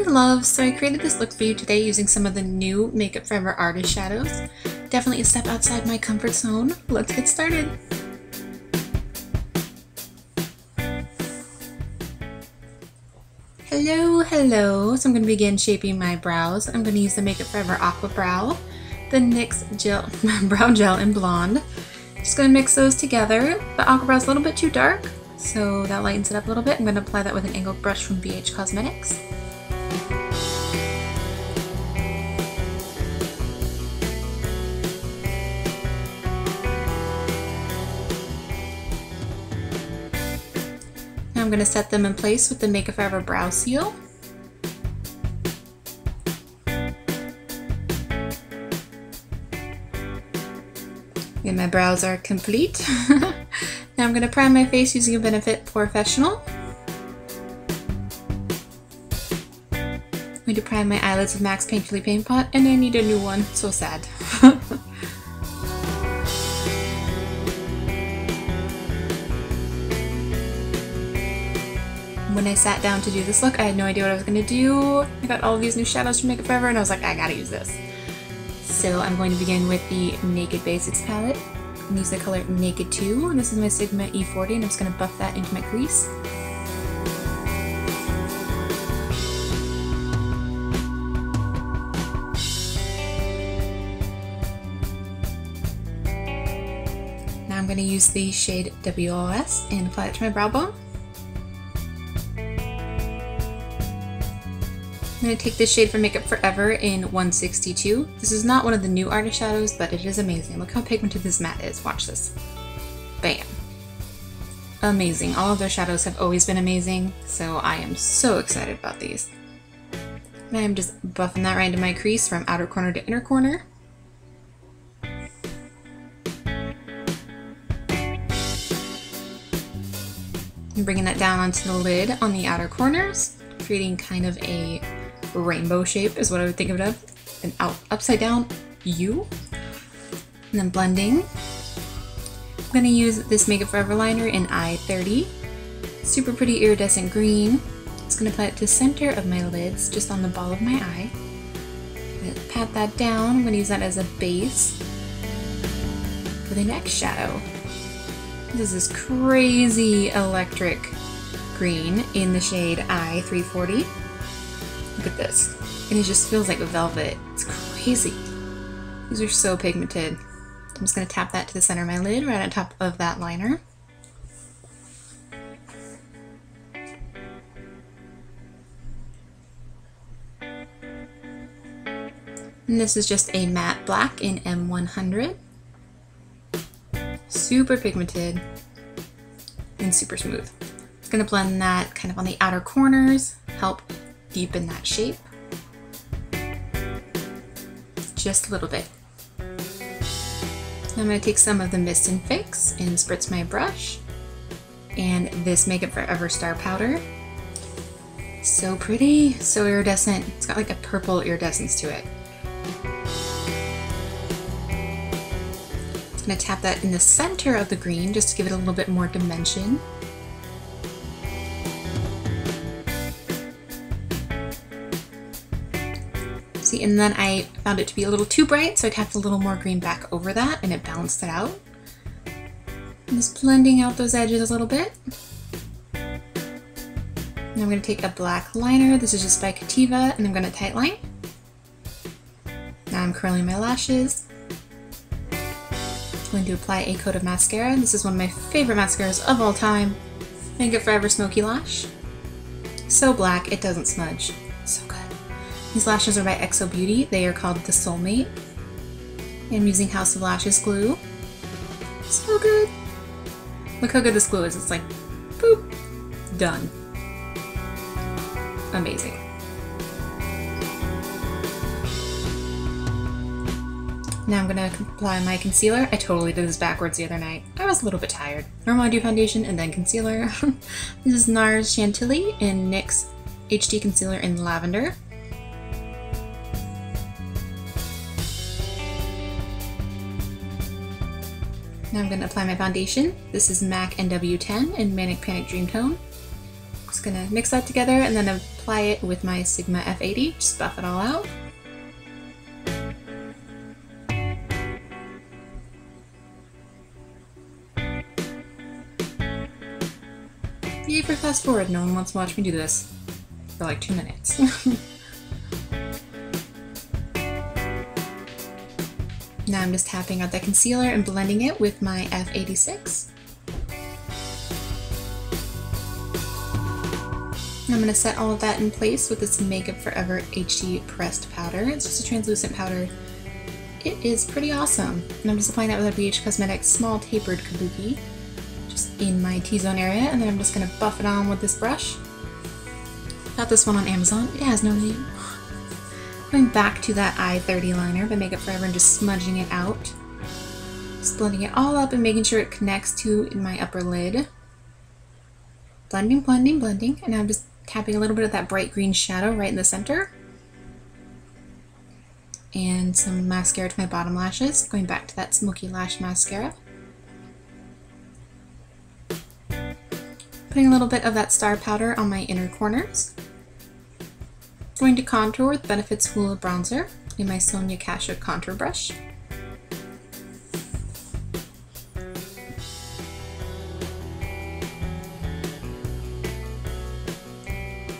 Hey loves, so I created this look for you today using some of the new Makeup Forever Artist shadows. Definitely a step outside my comfort zone. Let's get started. Hello. So I'm going to begin shaping my brows. I'm going to use the Makeup Forever Aqua Brow, the NYX Brow Gel in Blonde. Just going to mix those together. The Aqua Brow is a little bit too dark, so that lightens it up a little bit. I'm going to apply that with an angled brush from BH Cosmetics. I'm going to set them in place with the Makeup Forever Brow Seal. And my brows are complete. Now I'm going to prime my face using a Benefit PoreFessional. I'm going to prime my eyelids with Max Painterly Paint Pot, and I need a new one. So sad. When I sat down to do this look, I had no idea what I was going to do. I got all of these new shadows from Makeup Forever and I was like, I gotta use this. So I'm going to begin with the Naked Basics palette and use the color Naked 2. This is my Sigma E40 and I'm just going to buff that into my crease. Now I'm going to use the shade WOS and apply it to my brow bone. I'm going to take this shade from Makeup Forever in 162. This is not one of the new artist shadows, but it is amazing. Look how pigmented this matte is. Watch this. Bam. Amazing. All of their shadows have always been amazing, so I am so excited about these. And I am just buffing that right into my crease from outer corner to inner corner. And bringing that down onto the lid on the outer corners, creating kind of a rainbow shape is what I would think of it as, an upside down U. And then blending. I'm going to use this Makeup Forever liner in I-30. Super pretty iridescent green. Just going to apply it to the center of my lids, just on the ball of my eye. I'm going to pat that down. I'm going to use that as a base for the next shadow. This is this crazy electric green in the shade I-340. Look at this. And it just feels like velvet. It's crazy. These are so pigmented. I'm just going to tap that to the center of my lid, right on top of that liner. And this is just a matte black in M100. Super pigmented and super smooth. Just going to blend that kind of on the outer corners, help deepen that shape. Just a little bit. Now I'm going to take some of the Mist and Fix and spritz my brush. And this Makeup Forever Star Powder. So pretty, so iridescent. It's got like a purple iridescence to it. I'm going to tap that in the center of the green just to give it a little bit more dimension. See, and then I found it to be a little too bright, so I tapped a little more green back over that and it balanced it out. I'm just blending out those edges a little bit. Now I'm going to take a black liner. This is just by Cativa, and I'm going to tightline. Now I'm curling my lashes. I'm going to apply a coat of mascara. This is one of my favorite mascaras of all time. Makeup Forever Smoky Lash. So black, it doesn't smudge. So good. These lashes are by XO Beauty. They are called The Soulmate. I'm using House of Lashes glue. So good. Look how good this glue is. It's like, boop, done. Amazing. Now I'm going to apply my concealer. I totally did this backwards the other night. I was a little bit tired. Normally I do foundation and then concealer. This is NARS Chantilly in NYX HD Concealer in Lavender. Now I'm going to apply my foundation. This is MAC NW10 in Manic Panic Dream Tone. Just just gonna mix that together and then apply it with my Sigma F80, just buff it all out. Yay for fast forward, no one wants to watch me do this for like 2 minutes. Now I'm just tapping out that concealer and blending it with my F86. I'm going to set all of that in place with this Makeup Forever HD pressed powder. It's just a translucent powder. It is pretty awesome. And I'm just applying that with a BH Cosmetics small tapered kabuki, just in my T-zone area, and then I'm just going to buff it on with this brush. Got this one on Amazon. It has no name. Going back to that I-30 liner by Makeup Forever and just smudging it out. Just blending it all up and making sure it connects to my upper lid. Blending, blending, blending, and I'm just tapping a little bit of that bright green shadow right in the center. And some mascara to my bottom lashes, going back to that Smoky Lash mascara. Putting a little bit of that star powder on my inner corners. Going to contour with Benefit's Hoola bronzer in my Sonia Kashuk contour brush.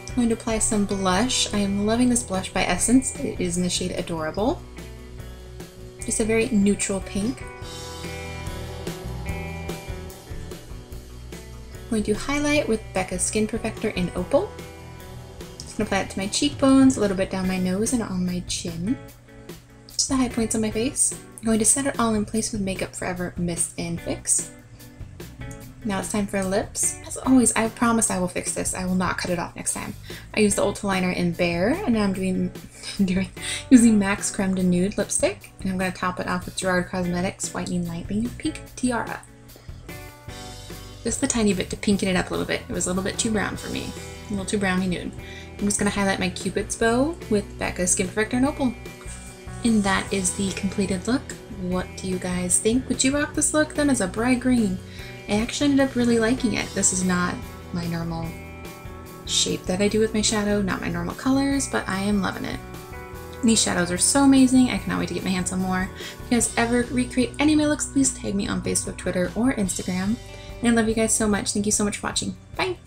I'm going to apply some blush. I am loving this blush by Essence. It is in the shade Adorable. Just a very neutral pink. I'm going to highlight with Becca's Skin Perfector in Opal. Just going to apply it to my cheekbones, a little bit down my nose and on my chin. Just the high points on my face. I'm going to set it all in place with Makeup Forever Mist and Fix. Now it's time for lips. As always, I promise I will fix this. I will not cut it off next time. I used the Ulta liner in Bare, and now I'm using MAC's Creme de Nude lipstick, and I'm going to top it off with Gerard Cosmetics Whitening Lightning Pink Tiara. Just a tiny bit to pinken it up a little bit. It was a little bit too brown for me. A little too browny nude. I'm just going to highlight my Cupid's bow with Becca's Skin Perfector in Opal. And that is the completed look. What do you guys think? Would you rock this look then as a bright green? I actually ended up really liking it. This is not my normal shape that I do with my shadow, not my normal colors, but I am loving it. These shadows are so amazing. I cannot wait to get my hands on more. If you guys ever recreate any of my looks, please tag me on Facebook, Twitter, or Instagram. And I love you guys so much. Thank you so much for watching. Bye!